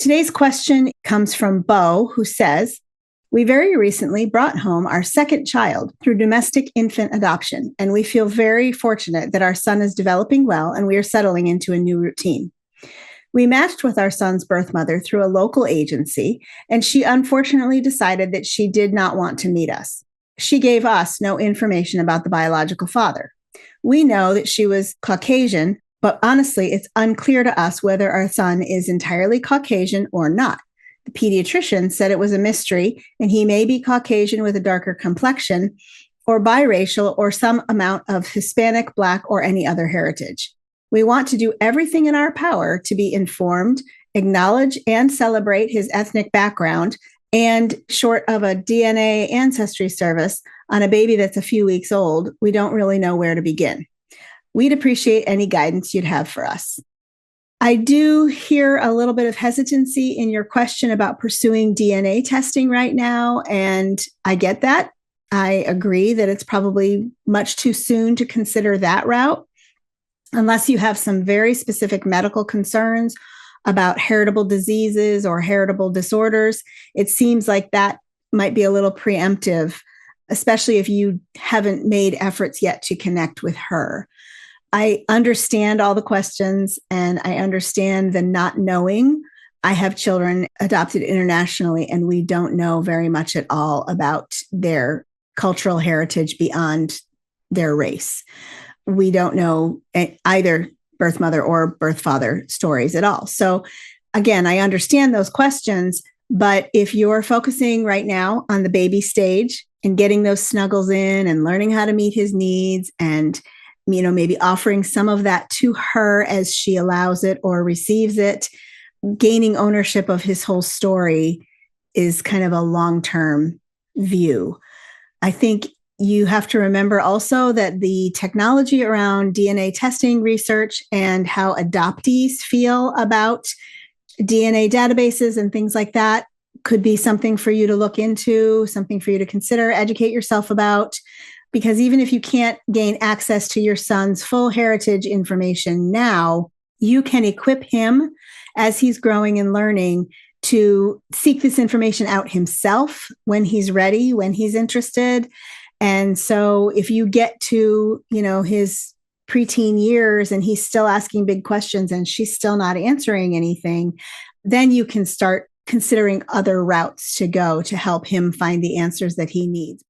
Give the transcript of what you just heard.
Today's question comes from Bo, who says, we very recently brought home our second child through domestic infant adoption, and we feel very fortunate that our son is developing well and we are settling into a new routine. We matched with our son's birth mother through a local agency, and she unfortunately decided that she did not want to meet us. She gave us no information about the biological father. We know that she was Caucasian, but honestly, it's unclear to us whether our son is entirely Caucasian or not. The pediatrician said it was a mystery, and he may be Caucasian with a darker complexion, or biracial, or some amount of Hispanic, Black, or any other heritage. We want to do everything in our power to be informed, acknowledge, and celebrate his ethnic background, and short of a DNA ancestry service on a baby that's a few weeks old, we don't really know where to begin. We'd appreciate any guidance you'd have for us. I do hear a little bit of hesitancy in your question about pursuing DNA testing right now, and I get that. I agree that it's probably much too soon to consider that route, unless you have some very specific medical concerns about heritable diseases or heritable disorders. It seems like that might be a little preemptive, especially if you haven't made efforts yet to connect with her. I understand all the questions and I understand the not knowing. I have children adopted internationally, and we don't know very much at all about their cultural heritage beyond their race. We don't know either birth mother or birth father stories at all. So again, I understand those questions, but if you're focusing right now on the baby stage and getting those snuggles in and learning how to meet his needs and maybe offering some of that to her as she allows it or receives it, gaining ownership of his whole story is kind of a long-term view. I think you have to remember also that the technology around DNA testing research and how adoptees feel about DNA databases and things like that could be something for you to look into, something for you to consider, educate yourself about. Because even if you can't gain access to your son's full heritage information now, you can equip him as he's growing and learning to seek this information out himself when he's ready, when he's interested. And so if you get to, his preteen years and he's still asking big questions and she's still not answering anything, then you can start considering other routes to go to help him find the answers that he needs.